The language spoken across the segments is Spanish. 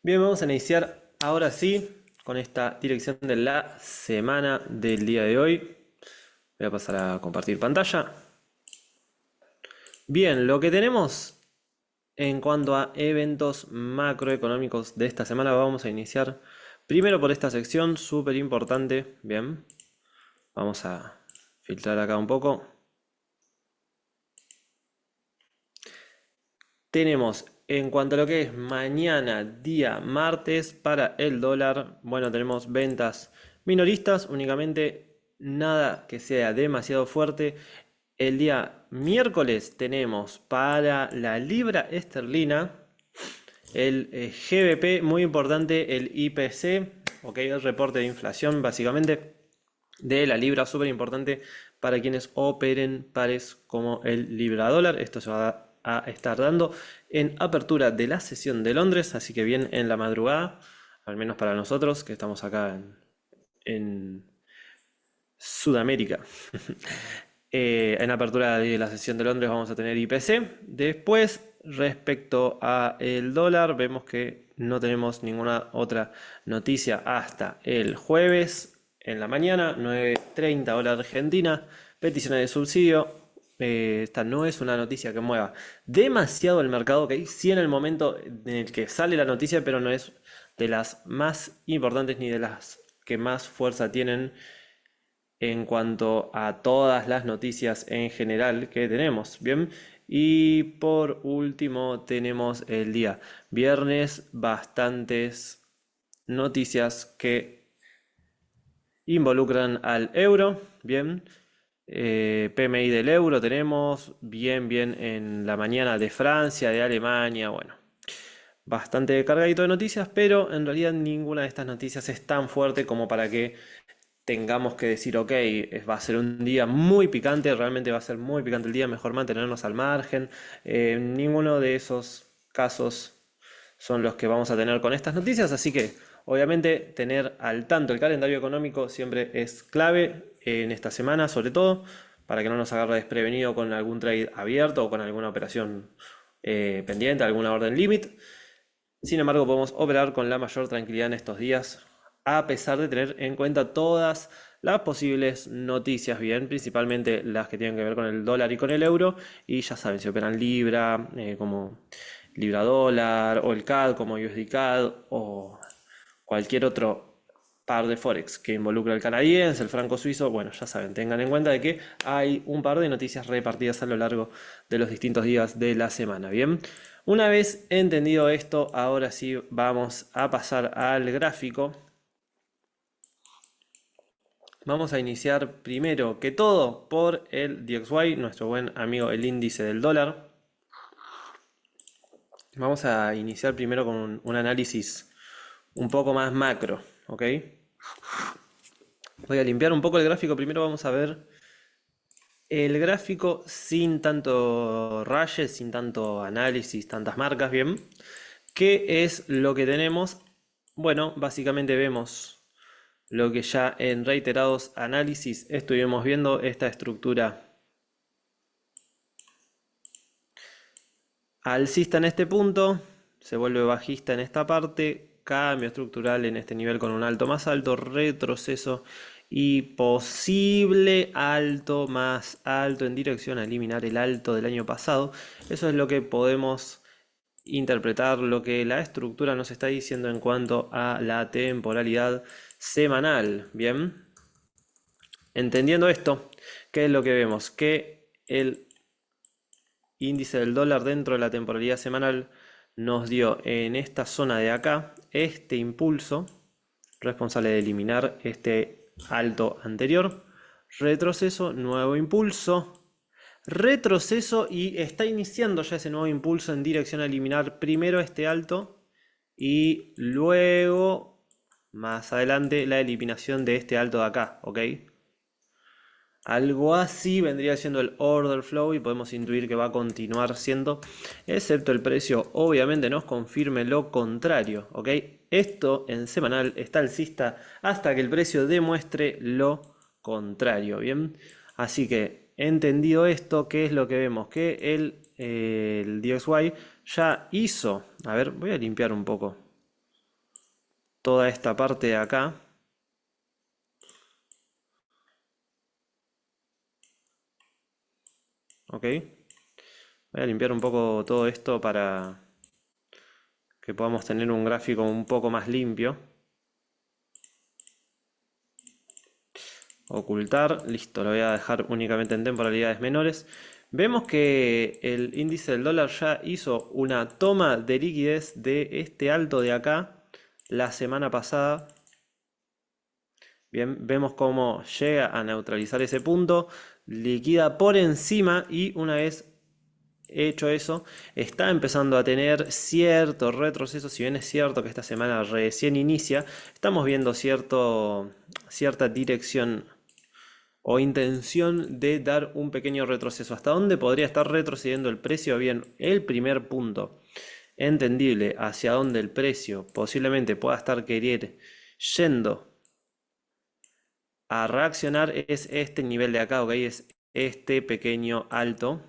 Bien, vamos a iniciar ahora sí con esta dirección de la semana del día de hoy. Voy a pasar a compartir pantalla. Bien, lo que tenemos en cuanto a eventos macroeconómicos de esta semana, vamos a iniciar primero por esta sección súper importante. Bien, vamos a filtrar acá un poco. Tenemos en cuanto a lo que es mañana, día martes, para el dólar, bueno, tenemos ventas minoristas, únicamente nada que sea demasiado fuerte. El día miércoles tenemos para la libra esterlina el GBP, muy importante, el IPC, ok, el reporte de inflación básicamente de la libra, súper importante para quienes operen pares como el libra dólar. Esto se va a estar dando en apertura de la sesión de Londres, así que bien en la madrugada, al menos para nosotros que estamos acá en Sudamérica. En apertura de la sesión de Londres vamos a tener IPC. Después, respecto a el dólar, vemos que no tenemos ninguna otra noticia hasta el jueves en la mañana, 9:30 hora argentina. Peticiones de subsidio. Esta no es una noticia que mueva demasiado el mercado, ¿ok? Sí en el momento en el que sale la noticia, pero no es de las más importantes ni de las que más fuerza tienen en cuanto a todas las noticias en general que tenemos. Bien, y por último tenemos el día viernes bastantes noticias que involucran al euro. Bien, PMI del euro tenemos, bien en la mañana de Francia, de Alemania, bueno. Bastante cargadito de noticias, pero en realidad ninguna de estas noticias es tan fuerte como para que tengamos que decir, ok, va a ser un día muy picante, realmente va a ser muy picante el día, mejor mantenernos al margen. Ninguno de esos casos son los que vamos a tener con estas noticias, así que obviamente tener al tanto el calendario económico siempre es clave en esta semana, sobre todo, para que no nos agarre desprevenido con algún trade abierto o con alguna operación pendiente, alguna orden limit. Sin embargo, podemos operar con la mayor tranquilidad en estos días, a pesar de tener en cuenta todas las posibles noticias, bien, principalmente las que tienen que ver con el dólar y con el euro, y ya saben, si operan libra, como libra dólar, o el CAD como USD CAD, o cualquier otro par de Forex que involucra el canadiense, el franco suizo, bueno, ya saben, tengan en cuenta de que hay un par de noticias repartidas a lo largo de los distintos días de la semana, ¿bien? Una vez entendido esto, ahora sí vamos a pasar al gráfico. Vamos a iniciar primero que todo por el DXY, nuestro buen amigo el índice del dólar. Vamos a iniciar primero con un análisis un poco más macro, ¿ok? Voy a limpiar un poco el gráfico. Primero vamos a ver el gráfico sin tanto rayes, sin tanto análisis, tantas marcas, bien. ¿Qué es lo que tenemos? Bueno, básicamente vemos lo que ya en reiterados análisis estuvimos viendo, esta estructura alcista en este punto, se vuelve bajista en esta parte, cambio estructural en este nivel con un alto más alto, retroceso y posible alto más alto en dirección a eliminar el alto del año pasado. Eso es lo que podemos interpretar, lo que la estructura nos está diciendo en cuanto a la temporalidad semanal. Bien, entendiendo esto, ¿qué es lo que vemos? Que el índice del dólar dentro de la temporalidad semanal nos dio en esta zona de acá este impulso responsable de eliminar este alto anterior, retroceso, nuevo impulso, retroceso y está iniciando ya ese nuevo impulso en dirección a eliminar primero este alto y luego más adelante la eliminación de este alto de acá, ¿ok? Algo así vendría siendo el order flow y podemos intuir que va a continuar siendo, excepto el precio obviamente nos confirme lo contrario, ¿ok? Esto en semanal está alcista hasta que el precio demuestre lo contrario, ¿bien? Así que entendido esto, ¿qué es lo que vemos? Que el DXY ya hizo, a ver, voy a limpiar un poco toda esta parte de acá. Ok. Voy a limpiar un poco todo esto para que podamos tener un gráfico un poco más limpio. Ocultar, listo, lo voy a dejar únicamente en temporalidades menores. Vemos que el índice del dólar ya hizo una toma de liquidez de este alto de acá la semana pasada. Bien, vemos cómo llega a neutralizar ese punto, liquida por encima y una vez hecho eso, está empezando a tener cierto retroceso. Si bien es cierto que esta semana recién inicia, estamos viendo cierta dirección o intención de dar un pequeño retroceso. ¿Hasta dónde podría estar retrocediendo el precio? Bien, el primer punto entendible hacia donde el precio posiblemente pueda estar yendo a reaccionar es este nivel de acá, ¿ok? Es este pequeño alto.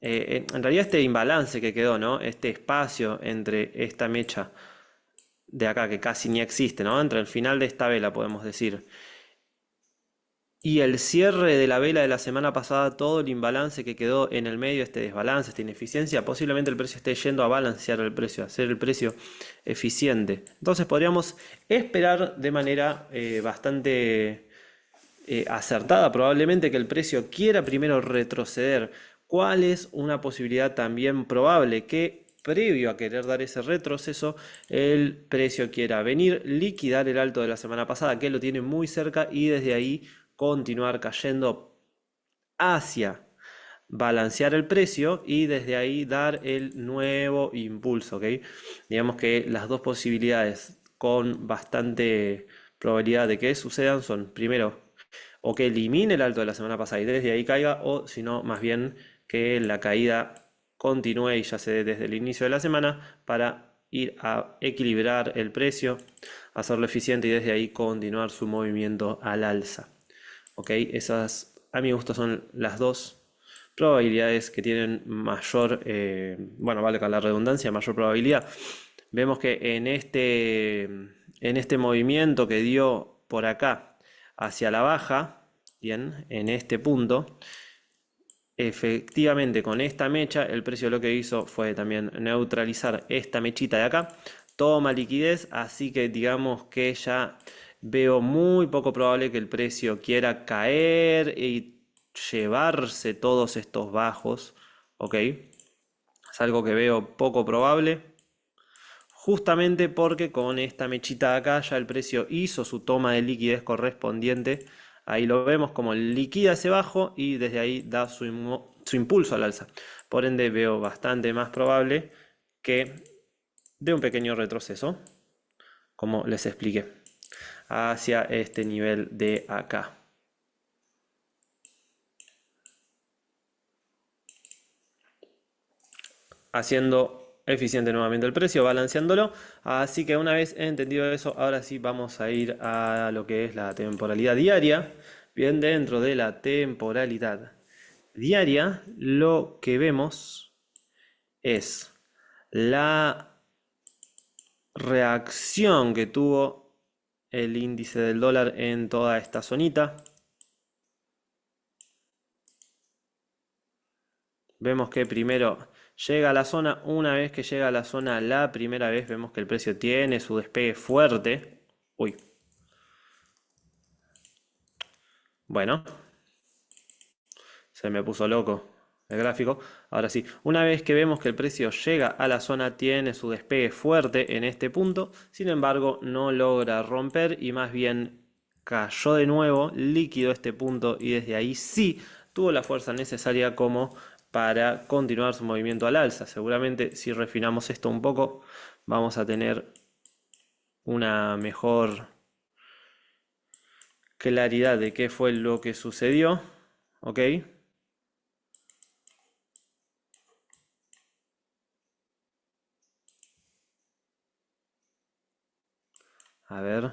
En realidad este imbalance que quedó, ¿no? Este espacio entre esta mecha de acá que casi ni existe, ¿no? Entre el final de esta vela, podemos decir, y el cierre de la vela de la semana pasada, todo el imbalance que quedó en el medio, este desbalance, esta ineficiencia, posiblemente el precio esté yendo a balancear el precio, a hacer el precio eficiente. Entonces podríamos esperar de manera bastante acertada probablemente que el precio quiera primero retroceder. ¿Cuál es una posibilidad también probable? Que previo a querer dar ese retroceso, el precio quiera venir, liquidar el alto de la semana pasada, que lo tiene muy cerca, y desde ahí continuar cayendo hacia balancear el precio y desde ahí dar el nuevo impulso, ¿ok? Digamos que las dos posibilidades con bastante probabilidad de que sucedan son, primero, o que elimine el alto de la semana pasada y desde ahí caiga, o si no, más bien que la caída continúe y ya se dé desde el inicio de la semana para ir a equilibrar el precio, hacerlo eficiente y desde ahí continuar su movimiento al alza. ¿Ok? Esas, a mi gusto, son las dos probabilidades que tienen mayor, bueno, valga la redundancia, mayor probabilidad. Vemos que en este movimiento que dio por acá hacia la baja, bien, en este punto, efectivamente con esta mecha el precio lo que hizo fue también neutralizar esta mechita de acá, toma liquidez, así que digamos que ya veo muy poco probable que el precio quiera caer y llevarse todos estos bajos, ¿ok? Es algo que veo poco probable. Justamente porque con esta mechita de acá ya el precio hizo su toma de liquidez correspondiente. Ahí lo vemos como liquida ese bajo y desde ahí da su impulso al alza. Por ende veo bastante más probable que dé un pequeño retroceso, como les expliqué, hacia este nivel de acá. Haciendo eficiente nuevamente el precio, balanceándolo. Así que una vez entendido eso, ahora sí vamos a ir a lo que es la temporalidad diaria. Bien, dentro de la temporalidad diaria, lo que vemos es la reacción que tuvo el índice del dólar en toda esta zonita. Vemos que primero llega a la zona, una vez que llega a la zona la primera vez, vemos que el precio tiene su despegue fuerte. Uy, bueno, se me puso loco el gráfico. Ahora sí, una vez que vemos que el precio llega a la zona, tiene su despegue fuerte en este punto, sin embargo no logra romper y más bien cayó de nuevo, líquido este punto y desde ahí sí tuvo la fuerza necesaria como para continuar su movimiento al alza. Seguramente si refinamos esto un poco vamos a tener una mejor claridad de qué fue lo que sucedió. ¿Ok? A ver,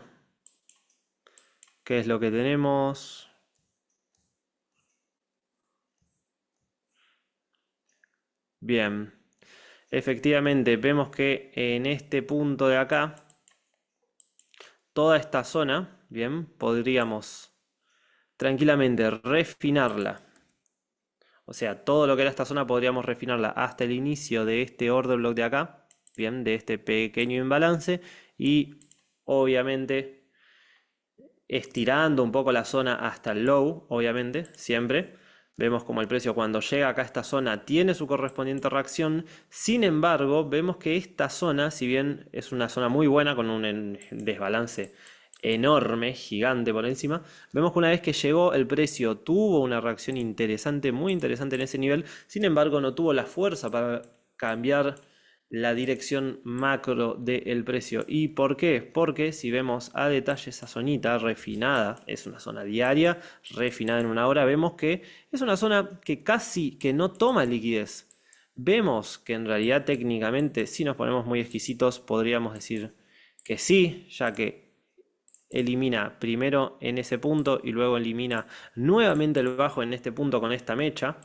¿qué es lo que tenemos? Bien, efectivamente vemos que en este punto de acá toda esta zona, bien, podríamos tranquilamente refinarla. O sea, todo lo que era esta zona podríamos refinarla hasta el inicio de este order block de acá, bien, de este pequeño imbalance, y obviamente estirando un poco la zona hasta el low, obviamente, siempre. Vemos como el precio cuando llega acá a esta zona tiene su correspondiente reacción. Sin embargo, vemos que esta zona, si bien es una zona muy buena con un desbalance enorme, gigante por encima, vemos que una vez que llegó el precio tuvo una reacción interesante, muy interesante en ese nivel. Sin embargo, no tuvo la fuerza para cambiar la dirección macro del precio. ¿Y por qué? Porque si vemos a detalle esa zonita refinada, es una zona diaria, refinada en una hora, vemos que es una zona que casi que no toma liquidez. Vemos que en realidad técnicamente, si nos ponemos muy exquisitos, podríamos decir que sí, ya que elimina primero en ese punto y luego elimina nuevamente el bajo en este punto con esta mecha.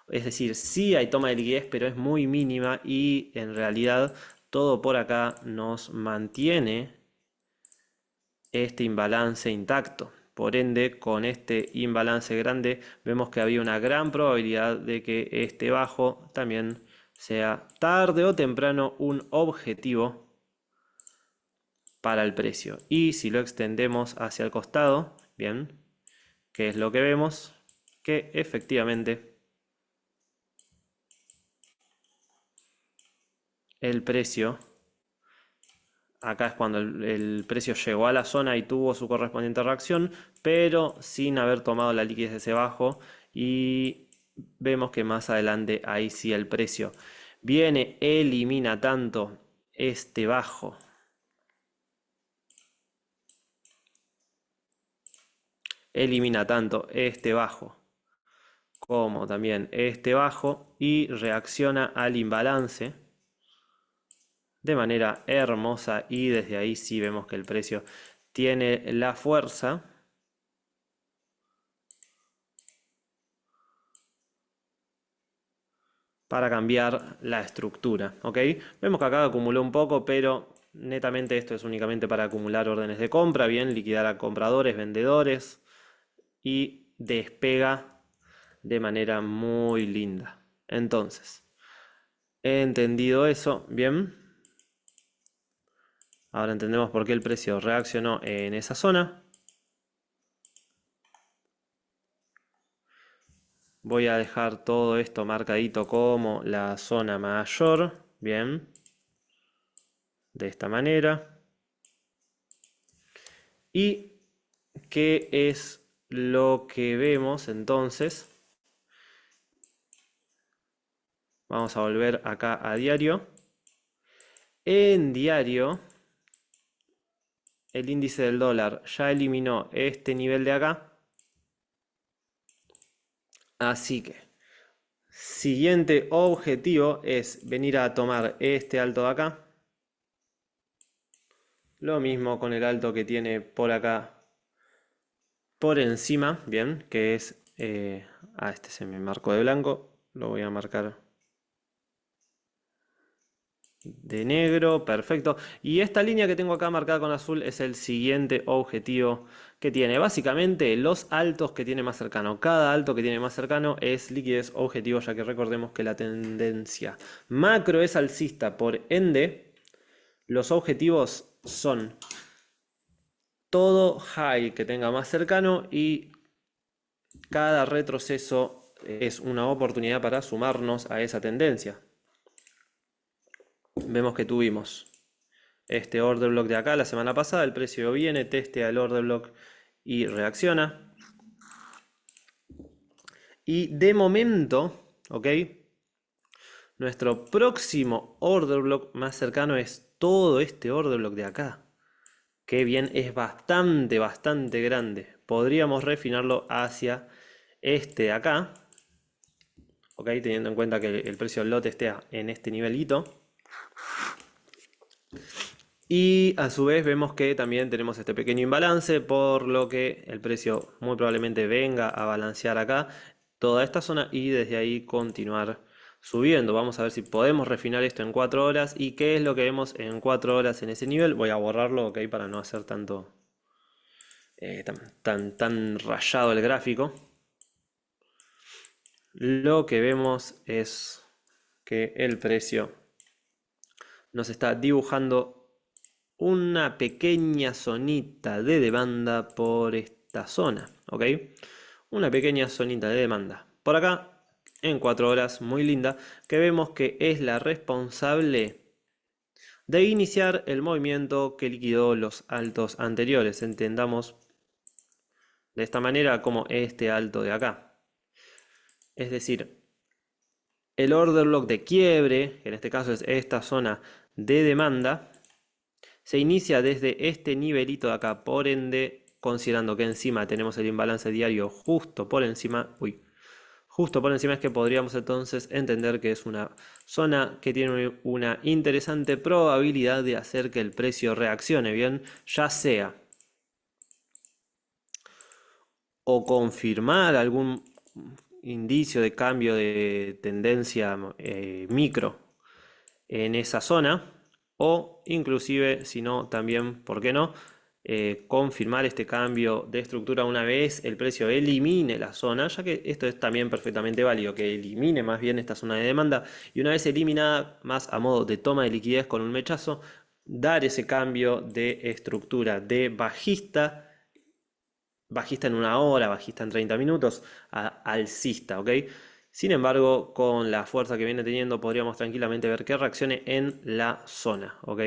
Es decir, sí hay toma de liquidez, pero es muy mínima y en realidad todo por acá nos mantiene este imbalance intacto. Por ende, con este imbalance grande, vemos que había una gran probabilidad de que este bajo también sea tarde o temprano un objetivo para el precio. Y si lo extendemos hacia el costado, bien, ¿qué es lo que vemos? Que efectivamente el precio, acá es cuando el precio llegó a la zona y tuvo su correspondiente reacción, pero sin haber tomado la liquidez de ese bajo. Y vemos que más adelante ahí sí el precio viene, elimina tanto este bajo, elimina tanto este bajo como también este bajo y reacciona al imbalance de manera hermosa, y desde ahí sí vemos que el precio tiene la fuerza para cambiar la estructura, ¿ok? Vemos que acá acumuló un poco, pero netamente esto es únicamente para acumular órdenes de compra, bien, liquidar a compradores, vendedores, y despega de manera muy linda. Entonces, he entendido eso, bien. Ahora entendemos por qué el precio reaccionó en esa zona. Voy a dejar todo esto marcadito como la zona mayor, bien, de esta manera. ¿Y qué es lo que vemos entonces? Vamos a volver acá a diario. En diario, el índice del dólar ya eliminó este nivel de acá. Así que, siguiente objetivo es venir a tomar este alto de acá. Lo mismo con el alto que tiene por acá por encima, bien, que es... este se me marcó de blanco, lo voy a marcar de negro, perfecto. Y esta línea que tengo acá marcada con azul es el siguiente objetivo que tiene. Básicamente los altos que tiene más cercano. Cada alto que tiene más cercano es liquidez objetivo, ya que recordemos que la tendencia macro es alcista. Por ende, los objetivos son todo high que tenga más cercano, y cada retroceso es una oportunidad para sumarnos a esa tendencia. Vemos que tuvimos este order block de acá la semana pasada, el precio viene, testea el order block y reacciona. Y de momento, ¿ok? Nuestro próximo order block más cercano es todo este order block de acá. Que bien, es bastante grande. Podríamos refinarlo hacia este de acá, ¿ok? Teniendo en cuenta que el precio del lote esté en este nivelito. Y a su vez vemos que también tenemos este pequeño imbalance, por lo que el precio muy probablemente venga a balancear acá toda esta zona y desde ahí continuar subiendo. Vamos a ver si podemos refinar esto en 4 horas y qué es lo que vemos en 4 horas en ese nivel. Voy a borrarlo, ok, para no hacer tanto tan rayado el gráfico. Lo que vemos es que el precio nos está dibujando una pequeña zonita de demanda por esta zona, ¿ok? Una pequeña zonita de demanda. Por acá, en 4 horas, muy linda, que vemos que es la responsable de iniciar el movimiento que liquidó los altos anteriores. Entendamos de esta manera como este alto de acá. Es decir, el order block de quiebre, que en este caso es esta zona de demanda, se inicia desde este nivelito de acá. Por ende, considerando que encima tenemos el imbalance diario justo por encima, justo por encima, es que podríamos entonces entender que es una zona que tiene una interesante probabilidad de hacer que el precio reaccione bien, ya sea o confirmar algún indicio de cambio de tendencia micro en esa zona, o inclusive, si no, también, ¿por qué no? Confirmar este cambio de estructura una vez el precio elimine la zona, ya que esto es también perfectamente válido, que elimine más bien esta zona de demanda, y una vez eliminada, más a modo de toma de liquidez con un mechazo, dar ese cambio de estructura de bajista en 1 hora, bajista en 30 minutos, alcista, ¿ok? Sin embargo, con la fuerza que viene teniendo, podríamos tranquilamente ver que reaccione en la zona, ¿ok?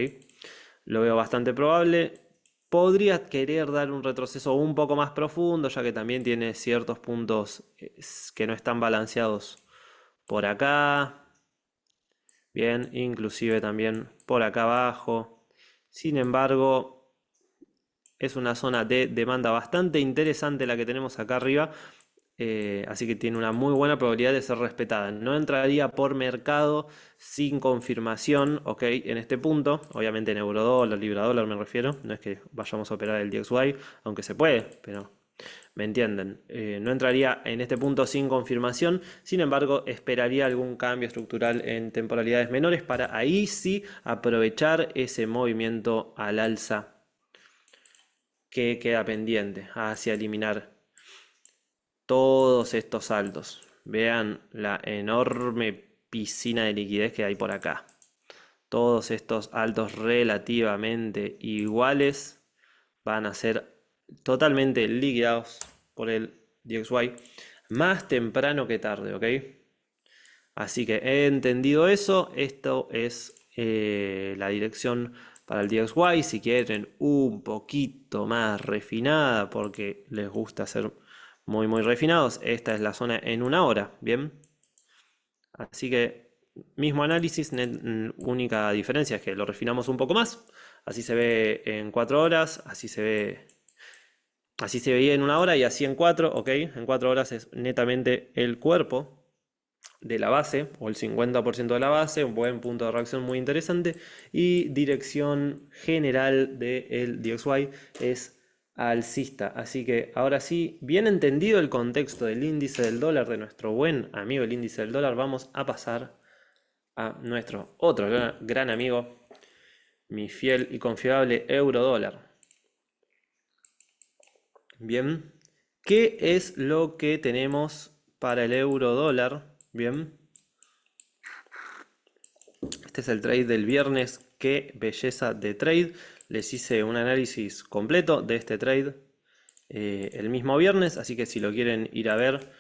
Lo veo bastante probable. Podría querer dar un retroceso un poco más profundo, ya que también tiene ciertos puntos que no están balanceados por acá. Bien, inclusive también por acá abajo. Sin embargo, es una zona de demanda bastante interesante la que tenemos acá arriba, así que tiene una muy buena probabilidad de ser respetada. No entraría por mercado sin confirmación, ok, en este punto. Obviamente en eurodólar, libra dólar me refiero. No es que vayamos a operar el DXY, aunque se puede, pero me entienden. No entraría en este punto sin confirmación. Sin embargo, esperaría algún cambio estructural en temporalidades menores para ahí sí aprovechar ese movimiento al alza que queda pendiente hacia eliminar todos estos saltos. Vean la enorme piscina de liquidez que hay por acá. Todos estos altos relativamente iguales van a ser totalmente liquidados por el DXY más temprano que tarde, ¿ok? Así que he entendido eso. Esto es la dirección para el DXY. Si quieren un poquito más refinada, porque les gusta ser muy refinados, esta es la zona en 1 hora, ¿bien? Así que mismo análisis, única diferencia es que lo refinamos un poco más. Así se ve en 4 horas, así se veía en 1 hora y así en 4, ¿ok? En 4 horas es netamente el cuerpo de la base o el 50% de la base, un buen punto de reacción muy interesante, y dirección general del DXY es alcista. Así que ahora sí, bien entendido el contexto del índice del dólar, de nuestro buen amigo el índice del dólar, vamos a pasar a nuestro otro gran amigo, mi fiel y confiable euro dólar. Bien, ¿qué es lo que tenemos para el euro dólar? Bien, este es el trade del viernes. Qué belleza de trade. Les hice un análisis completo de este trade el mismo viernes, así que si lo quieren ir a ver,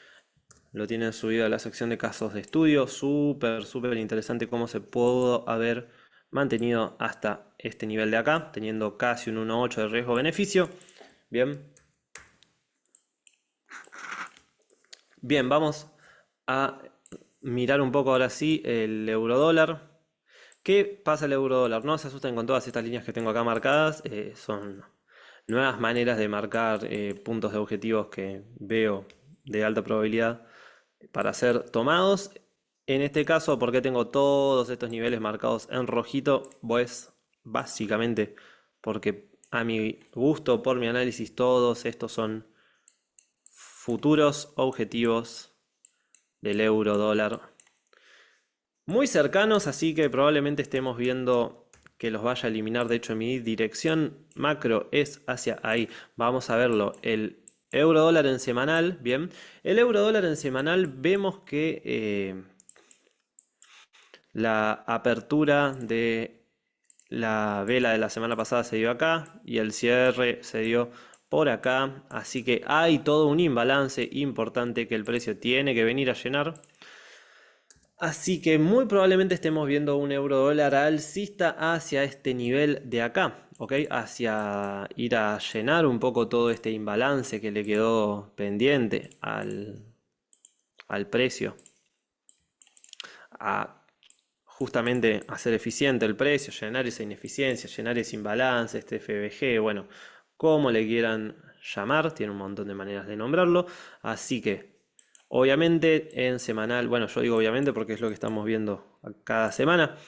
lo tienen subido a la sección de casos de estudio. Súper interesante cómo se pudo haber mantenido hasta este nivel de acá, teniendo casi un 1.8 de riesgo-beneficio. Bien. Bien, vamos a mirar un poco ahora sí el euro dólar. ¿Qué pasa el euro dólar? No se asusten con todas estas líneas que tengo acá marcadas. Son nuevas maneras de marcar puntos de objetivos que veo de alta probabilidad para ser tomados. En este caso, ¿por qué tengo todos estos niveles marcados en rojito? Pues básicamente porque a mi gusto, por mi análisis, todos estos son futuros objetivos del euro dólar muy cercanos, así que probablemente estemos viendo que los vaya a eliminar. De hecho, mi dirección macro es hacia ahí. Vamos a verlo. El euro dólar en semanal, bien. El euro dólar en semanal vemos que la apertura de la vela de la semana pasada se dio acá y el cierre se dio por acá. Así que hay todo un imbalance importante que el precio tiene que venir a llenar. Así que muy probablemente estemos viendo un euro dólar alcista hacia este nivel de acá, ¿ok? Hacia ir a llenar un poco todo este imbalance que le quedó pendiente al precio, a justamente hacer eficiente el precio, llenar esa ineficiencia, llenar ese imbalance, este FBG, bueno, como le quieran llamar, tiene un montón de maneras de nombrarlo, así que obviamente en semanal, bueno, yo digo obviamente porque es lo que estamos viendo cada semana.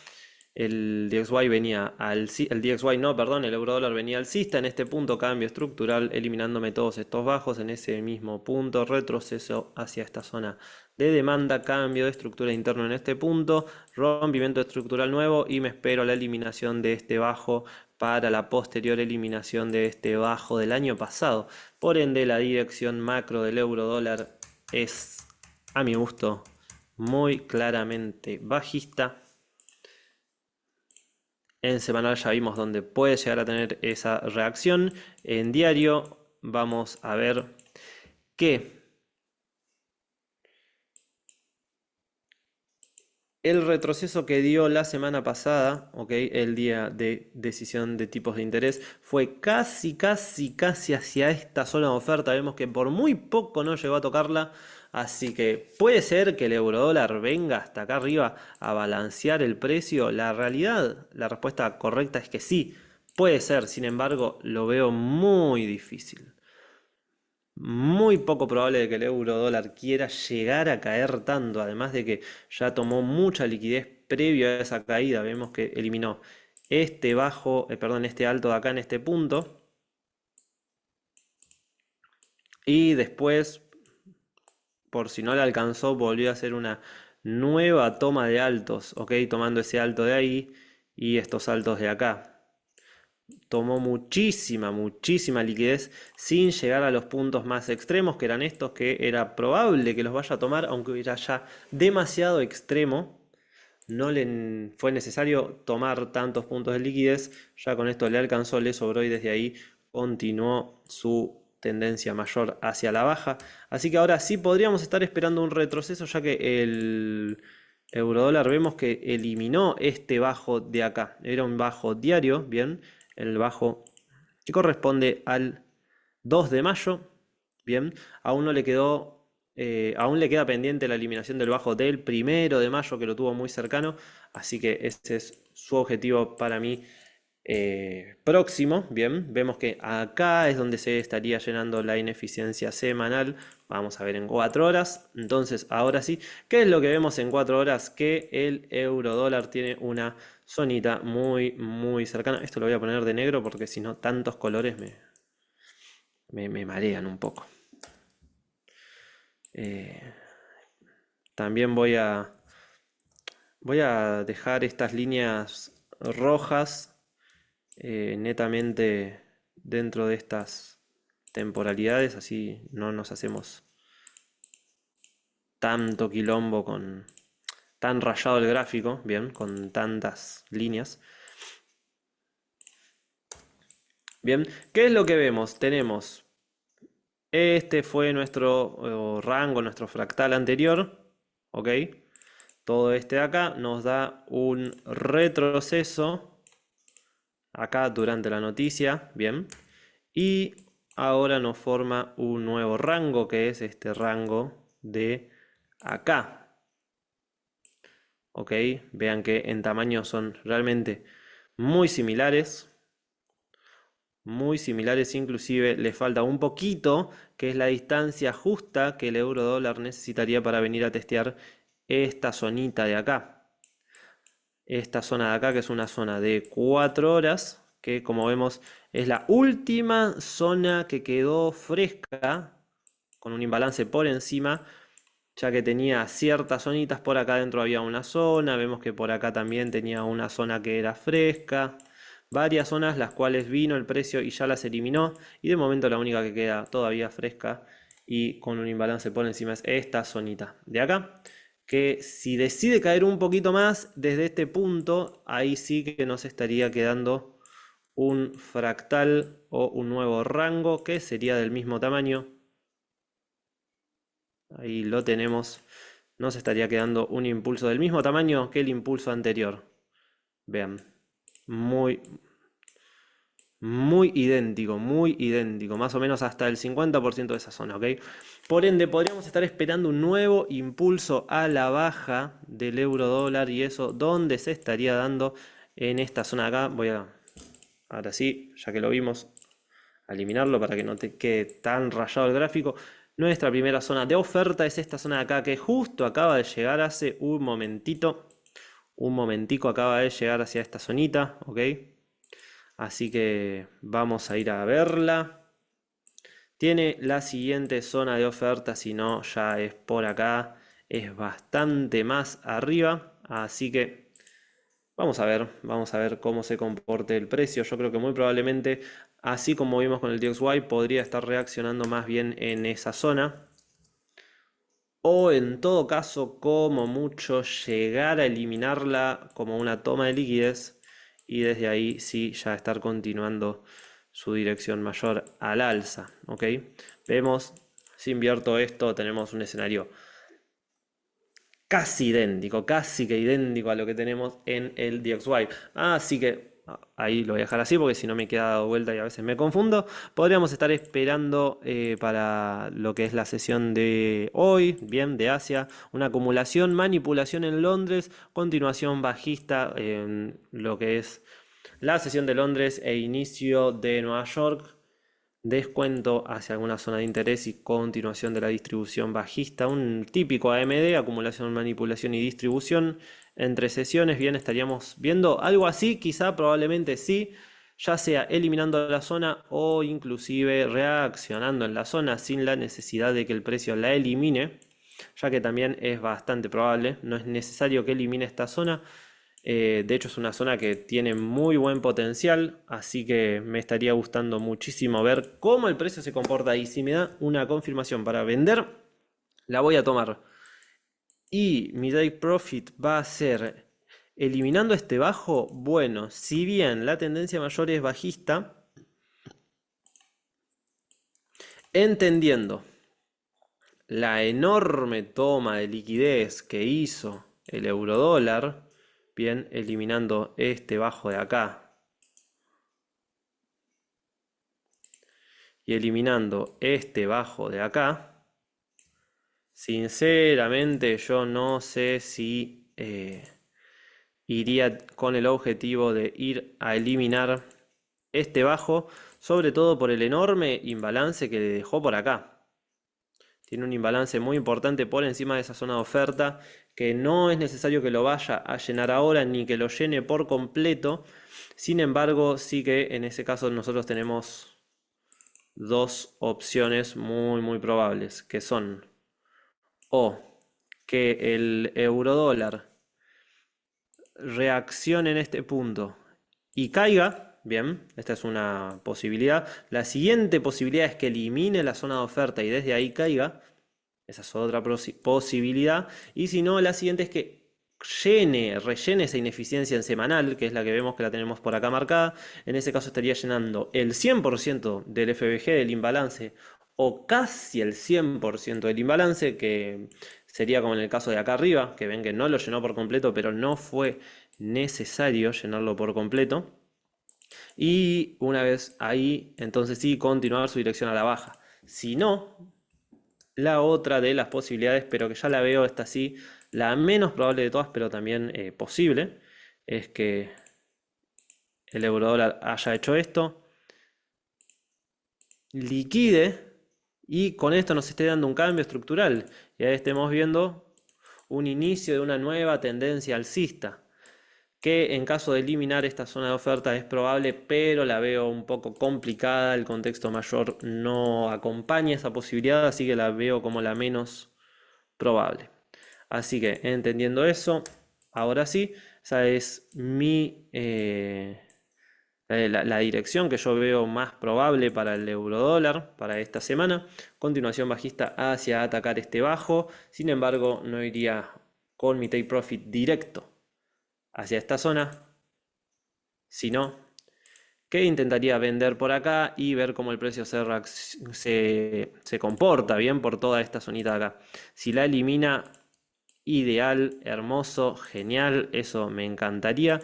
El DXY venía el DXY no, perdón, el euro dólar venía alcista en este punto, cambio estructural, eliminándome todos estos bajos en ese mismo punto, retroceso hacia esta zona de demanda, cambio de estructura interna en este punto, rompimiento estructural nuevo y me espero la eliminación de este bajo para la posterior eliminación de este bajo del año pasado. Por ende, la dirección macro del euro dólar es, a mi gusto, muy claramente bajista. En semanal ya vimos dónde puede llegar a tener esa reacción. En diario vamos a ver que el retroceso que dio la semana pasada, ¿ok? El día de decisión de tipos de interés, fue casi hacia esta zona de oferta. Vemos que por muy poco no llegó a tocarla. Así que puede ser que el eurodólar venga hasta acá arriba a balancear el precio. La realidad, la respuesta correcta es que sí, puede ser. Sin embargo, lo veo muy difícil. Muy poco probable de que el euro dólar quiera llegar a caer tanto, además de que ya tomó mucha liquidez previo a esa caída. Vemos que eliminó este bajo, perdón, este alto de acá en este punto. Y después, por si no le alcanzó, volvió a hacer una nueva toma de altos, ¿ok? Tomando ese alto de ahí y estos altos de acá. Tomó muchísima liquidez sin llegar a los puntos más extremos, que eran estos, que era probable que los vaya a tomar, aunque hubiera ya demasiado extremo. No le fue necesario tomar tantos puntos de liquidez, ya con esto le alcanzó, le sobró y desde ahí continuó su tendencia mayor hacia la baja. Así que ahora sí podríamos estar esperando un retroceso, ya que el eurodólar vemos que eliminó este bajo de acá. Era un bajo diario, bien, el bajo que corresponde al 2 de mayo, bien, aún no le quedó, aún le queda pendiente la eliminación del bajo del 1 de mayo, que lo tuvo muy cercano, así que ese es su objetivo para mí próximo, bien, vemos que acá es donde se estaría llenando la ineficiencia semanal, vamos a ver en 4 horas, entonces ahora sí, ¿qué es lo que vemos en 4 horas? Que el euro dólar tiene una zonita muy cercana, esto lo voy a poner de negro porque si no tantos colores me marean un poco. Eh, También voy a dejar estas líneas rojas netamente dentro de estas temporalidades, así no nos hacemos tanto quilombo con tan rayado el gráfico, bien, con tantas líneas. Bien, ¿qué es lo que vemos? Tenemos, este fue nuestro rango, nuestro fractal anterior, ¿ok? Todo este de acá nos da un retroceso acá durante la noticia, bien, y ahora nos forma un nuevo rango que es este rango de acá, ok, vean que en tamaño son realmente muy similares, inclusive le falta un poquito, que es la distancia justa que el euro dólar necesitaría para venir a testear esta zonita de acá. Esta zona de acá, que es una zona de 4 horas, que como vemos es la última zona que quedó fresca, con un imbalance por encima, ya que tenía ciertas zonitas. Por acá adentro había una zona, vemos que por acá también tenía una zona que era fresca, varias zonas las cuales vino el precio y ya las eliminó, y de momento la única que queda todavía fresca y con un imbalance por encima es esta zonita de acá, que si decide caer un poquito más desde este punto, ahí sí que nos estaría quedando un fractal o un nuevo rango que sería del mismo tamaño. Ahí lo tenemos. Nos estaría quedando un impulso del mismo tamaño que el impulso anterior. Vean, muy, muy idéntico, más o menos hasta el 50% de esa zona, ¿ok? Por ende, podríamos estar esperando un nuevo impulso a la baja del euro dólar, y eso, ¿dónde se estaría dando? En esta zona de acá. Ahora sí, ya que lo vimos, a eliminarlo para que no te quede tan rayado el gráfico. Nuestra primera zona de oferta es esta zona de acá, que justo acaba de llegar hace un momentito. Un momentico acaba de llegar hacia esta zonita, ¿ok? Así que vamos a ir a verla. Tiene la siguiente zona de oferta, si no ya es por acá, es bastante más arriba, así que vamos a ver cómo se comporte el precio. Yo creo que muy probablemente, así como vimos con el DXY, podría estar reaccionando más bien en esa zona, o en todo caso, como mucho, llegar a eliminarla como una toma de liquidez, y desde ahí sí ya estar continuando su dirección mayor al alza, ¿ok? Vemos, si invierto esto, tenemos un escenario casi idéntico, casi que idéntico a lo que tenemos en el DXY. Así que ahí lo voy a dejar así porque si no me queda dado vuelta y a veces me confundo. Podríamos estar esperando para lo que es la sesión de hoy, bien, de Asia, una acumulación, manipulación en Londres, continuación bajista en lo que es la sesión de Londres e inicio de Nueva York. Descuento hacia alguna zona de interés y continuación de la distribución bajista. Un típico AMD, acumulación, manipulación y distribución entre sesiones. Bien, estaríamos viendo algo así, quizá, probablemente sí, ya sea eliminando la zona o inclusive reaccionando en la zona sin la necesidad de que el precio la elimine, ya que también es bastante probable. No es necesario que elimine esta zona. De hecho, es una zona que tiene muy buen potencial, así que me estaría gustando muchísimo ver cómo el precio se comporta, y si me da una confirmación para vender, la voy a tomar. Y mi take profit va a ser eliminando este bajo. Bueno, si bien la tendencia mayor es bajista, entendiendo la enorme toma de liquidez que hizo el eurodólar, bien, eliminando este bajo de acá y eliminando este bajo de acá, sinceramente yo no sé si iría con el objetivo de ir a eliminar este bajo, sobre todo por el enorme imbalance que le dejó por acá. Tiene un imbalance muy importante por encima de esa zona de oferta, que no es necesario que lo vaya a llenar ahora ni que lo llene por completo. Sin embargo, sí que en ese caso nosotros tenemos dos opciones muy probables, que son o que el eurodólar reaccione en este punto y caiga. Bien, esta es una posibilidad. La siguiente posibilidad es que elimine la zona de oferta y desde ahí caiga. Esa es otra posibilidad. Y si no, la siguiente es que rellene esa ineficiencia en semanal, que es la que vemos que la tenemos por acá marcada. En ese caso estaría llenando el 100% del FBG del imbalance, o casi el 100% del imbalance, que sería como en el caso de acá arriba, que ven que no lo llenó por completo, pero no fue necesario llenarlo por completo. Y una vez ahí, entonces sí, continuar su dirección a la baja. Si no, la otra de las posibilidades, pero que ya la veo, esta sí, la menos probable de todas, pero también posible, es que el eurodólar haya hecho esto, liquide, y con esto nos esté dando un cambio estructural. Y ahí estemos viendo un inicio de una nueva tendencia alcista, que en caso de eliminar esta zona de oferta es probable, pero la veo un poco complicada. El contexto mayor no acompaña esa posibilidad, así que la veo como la menos probable. Así que entendiendo eso, ahora sí, esa es la dirección que yo veo más probable para el eurodólar para esta semana. Continuación bajista hacia atacar este bajo. Sin embargo, no iría con mi take profit directo hacia esta zona, sino que intentaría vender por acá y ver cómo el precio se comporta bien por toda esta zonita de acá. Si la elimina, ideal, hermoso, genial, eso me encantaría.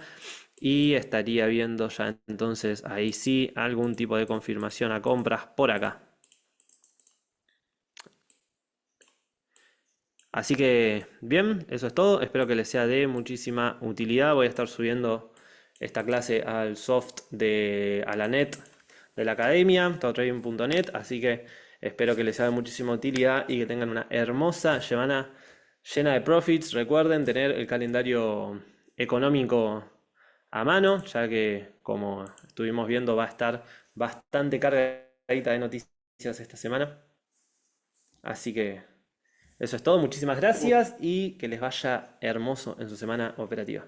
Y estaría viendo ya entonces ahí sí algún tipo de confirmación a compras por acá. Así que bien, eso es todo. Espero que les sea de muchísima utilidad. Voy a estar subiendo esta clase al soft a la net de la academia, todotrading.net. Así que espero que les sea de muchísima utilidad y que tengan una hermosa semana llena de profits. Recuerden tener el calendario económico a mano, ya que como estuvimos viendo va a estar bastante cargadita de noticias esta semana. Así que eso es todo, muchísimas gracias y que les vaya hermoso en su semana operativa.